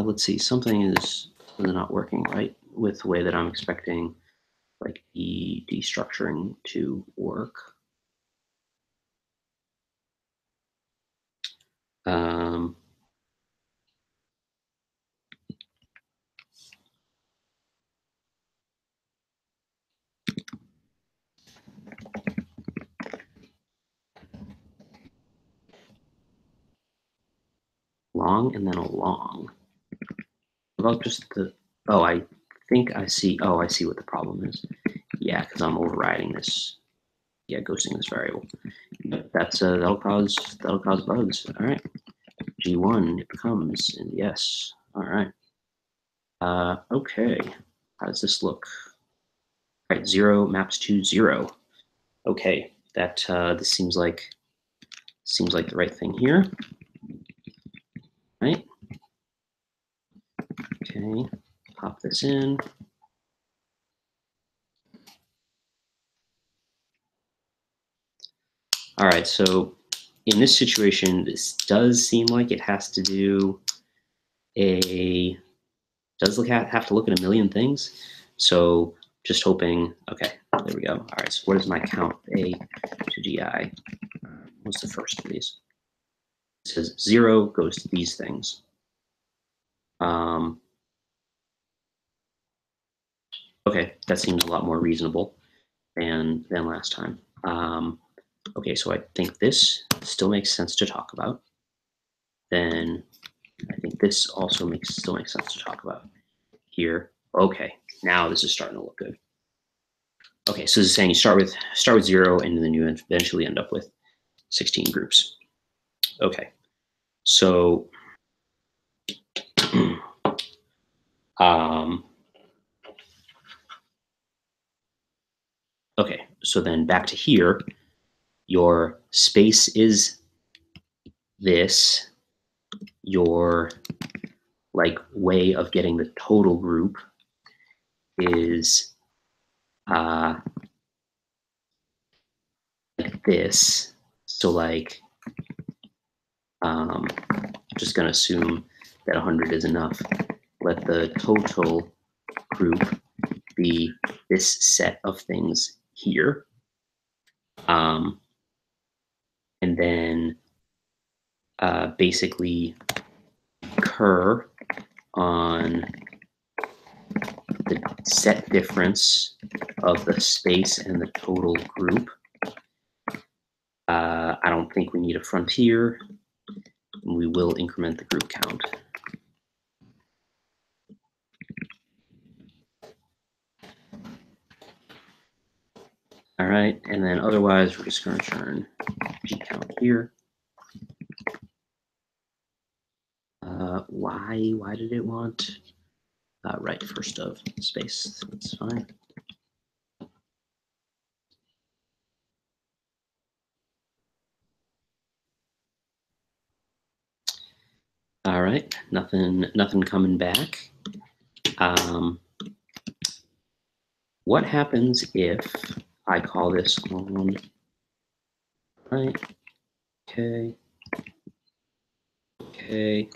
let's see. Something is not working right with the way that I'm expecting like the destructuring to work. Um, long and then a long. What about just the, oh, I think I see, oh, I see what the problem is. Yeah, because I'm overriding this, yeah, ghosting this variable. That's, that'll cause bugs. All right, G1, it becomes, and yes, all right. Okay, how does this look? All right, 0 maps to 0. Okay, that, this seems like the right thing here, right? Okay, pop this in. All right, so in this situation, this does seem like it has to do have to look at a million things. So just hoping, okay, there we go. All right, so what is my count A to GI? What's the first of these? It says 0 goes to these things. Okay, that seems a lot more reasonable than last time. Okay, so I think this still makes sense to talk about. Then I think this also still makes sense to talk about here. Okay, now this is starting to look good. Okay, so this is saying you start with 0 and then you eventually end up with 16 groups. Okay, so okay, so then back to here, your space is this, your like way of getting the total group is like this. So like, just gonna assume that 100 is enough. Let the total group be this set of things here. And then basically cur on the set difference of the space and the total group. I don't think we need a frontier. We will increment the group count. All right, and then otherwise we're just going to turn G count here. Why did it want right first of space? That's fine. All right, nothing coming back. What happens if I call this on right? Okay. Okay.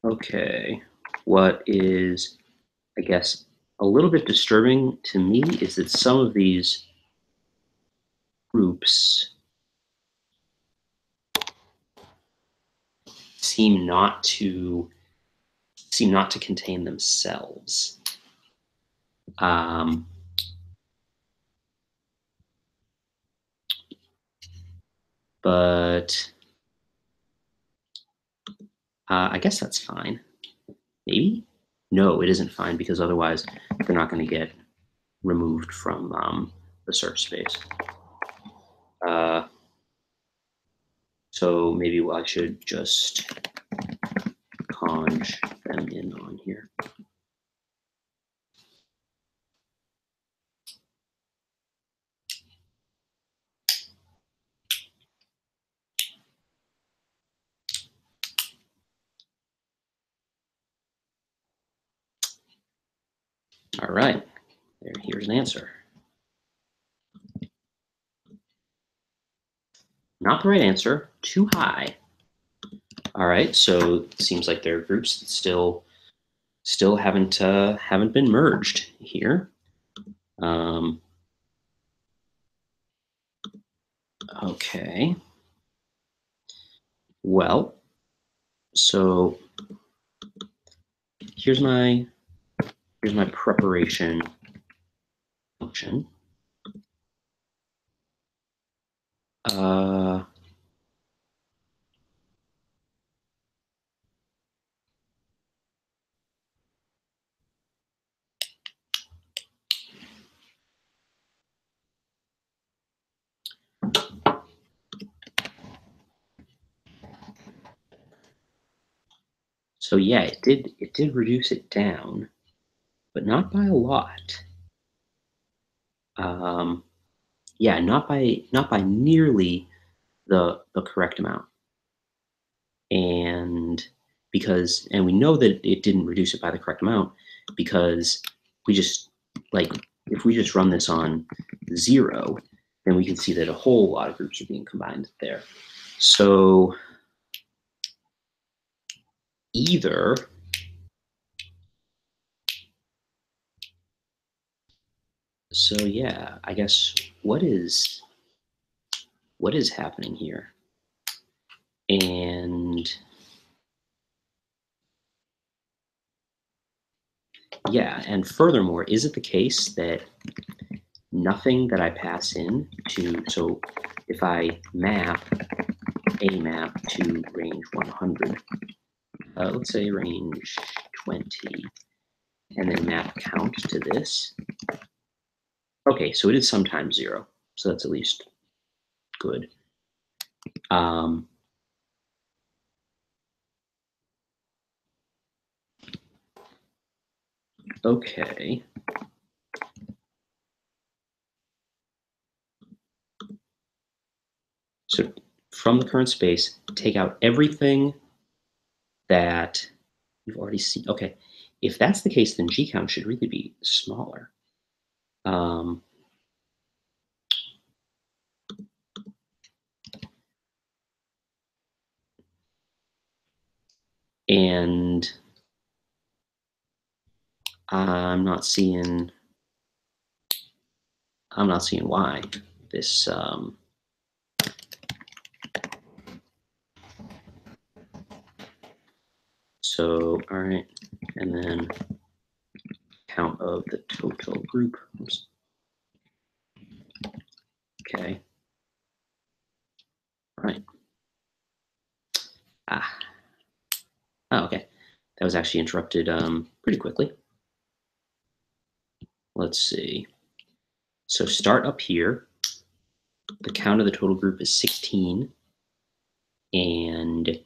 Okay. What is I guess, a little bit disturbing to me is that some of these groups seem not to contain themselves. But I guess that's fine. Maybe? No, it isn't fine because otherwise they're not going to get removed from the search space. So maybe I should just conj them in on here. All right, here's an answer. Not the right answer, too high. All right, so it seems like there are groups that still haven't been merged here. Okay. Well, so here's my preparation function. So yeah, it did reduce it down, but not by a lot. Yeah, not by nearly the correct amount. And we know that it didn't reduce it by the correct amount because we just if we just run this on 0, then we can see that a whole lot of groups are being combined there. So either yeah, I guess what is happening here? And yeah, and furthermore, is it the case that nothing that I pass in to, so if I map a map to range 100, let's say range 20, and then map count to this. Okay, so it is sometimes 0, so that's at least good. Okay. So from the current space, take out everything that you've already seen. Okay, if that's the case, then G count should really be smaller. And I'm not seeing why this. So all right, and then count of the total group. Oops. Okay. All right. Oh, okay. That was actually interrupted pretty quickly. Let's see. So start up here. The count of the total group is 16, and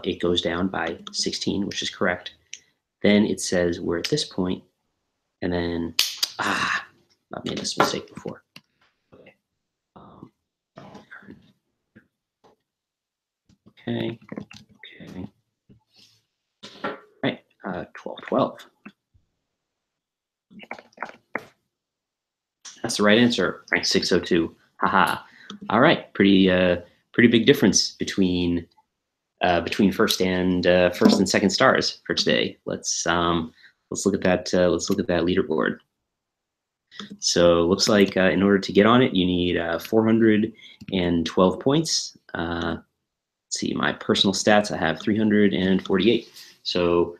it goes down by 16, which is correct. Then it says we're at this point, and then I've made this mistake before. Okay. Okay. Okay. All right. 12, 12. That's the right answer. Rank 602. Haha. All right. Pretty big difference between between first and second stars for today. Let's look at that. Let's look at that leaderboard. So it looks like in order to get on it, you need 412 points. Let's see, my personal stats, I have 348. So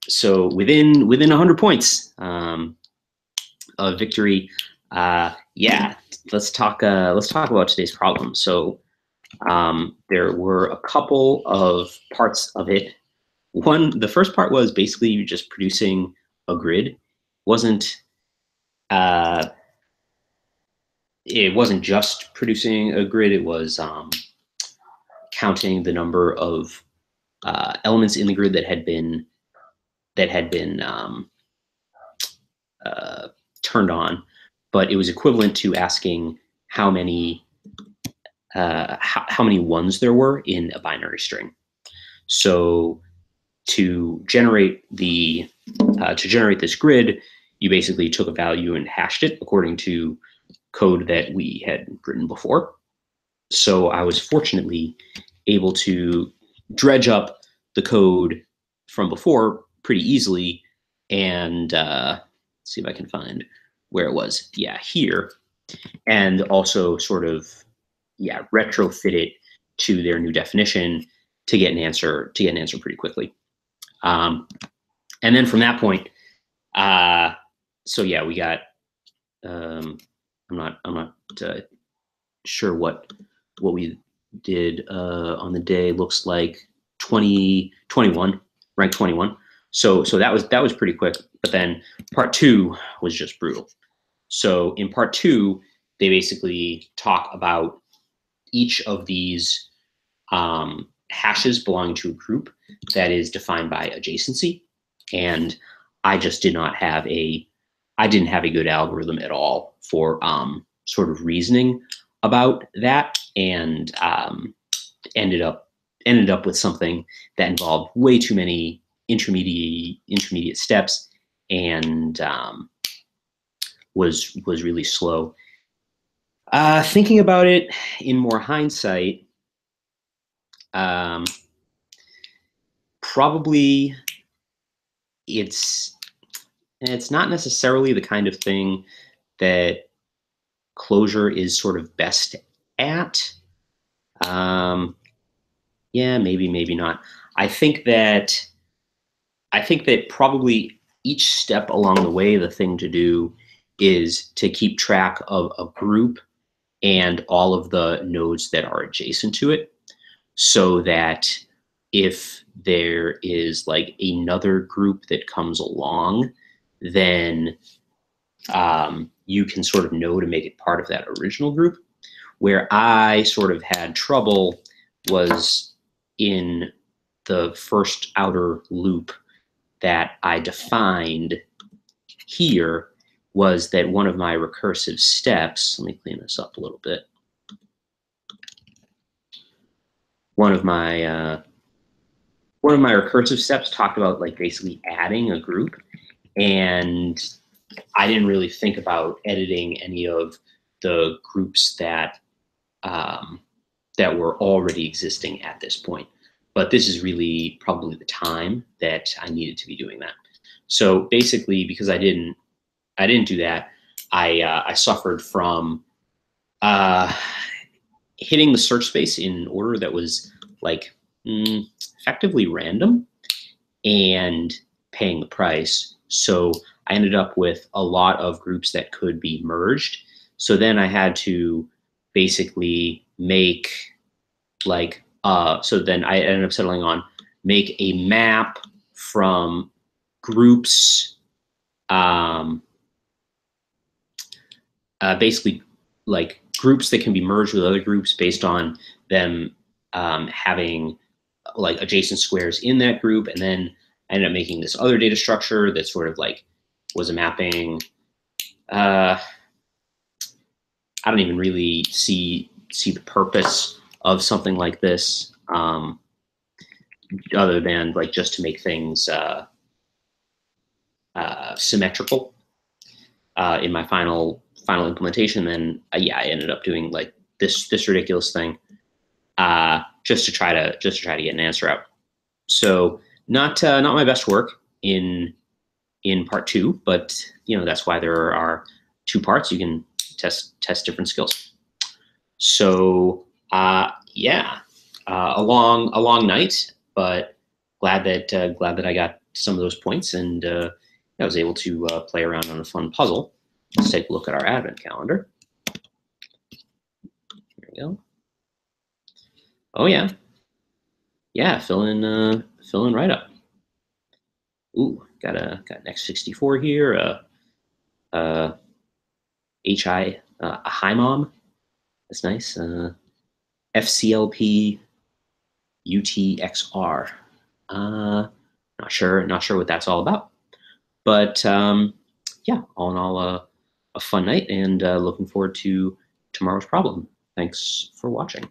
so within 100 points of victory. Yeah, let's talk about today's problem. So there were a couple of parts of it. The first part was basically just producing a grid. It wasn't just producing a grid. It was counting the number of elements in the grid that had been turned on, but it was equivalent to asking how many ones there were in a binary string. So to generate this grid, you basically took a value and hashed it according to code that we had written before. So I was fortunately able to dredge up the code from before pretty easily, and see if I can find where it was. Yeah, here, and also sort of retrofit it to their new definition to get an answer pretty quickly. And then from that point, so yeah, we got. I'm not sure what we did on the day. Looks like 21, ranked 21. So that was pretty quick. But then part 2 was just brutal. So in part 2, they basically talk about each of these hashes belonging to a group that is defined by adjacency, and I just didn't have a good algorithm at all for sort of reasoning about that, and ended up with something that involved way too many intermediate steps, and was really slow. Thinking about it in more hindsight, probably it's not necessarily the kind of thing that Clojure is sort of best at. Yeah, maybe not. I think that probably each step along the way, the thing to do is to keep track of a group and all of the nodes that are adjacent to it, so that if there is like another group that comes along, then you can sort of know to make it part of that original group. Where I sort of had trouble was in the first outer loop that I defined here, was that one of my recursive steps, let me clean this up a little bit. One of my recursive steps talked about like basically adding a group, and I didn't really think about editing any of the groups that were already existing at this point. But this is really probably the time that I needed to be doing that. So basically, because I didn't do that, I suffered from hitting the search space in an order that was like effectively random and paying the price. So I ended up with a lot of groups that could be merged. So then I had to basically make like, so then I ended up settling on make a map from groups, basically like groups that can be merged with other groups based on them having like adjacent squares in that group. And then I ended up making this other data structure that sort of like was a mapping. I don't even really see the purpose of something like this, other than like just to make things symmetrical in my final implementation. Then yeah, I ended up doing like this ridiculous thing, just to try to get an answer out. So not my best work in part 2, but that's why there are 2 parts. You can test different skills. So yeah, a long night, but glad that I got some of those points, and I was able to play around on a fun puzzle. Let's take a look at our advent calendar. Here we go. Oh yeah, filling right up. Ooh, got an X64 here. A Hi Mom. That's nice. FCLP UTXR. Not sure what that's all about. But yeah, all in all, a fun night, and looking forward to tomorrow's problem. Thanks for watching.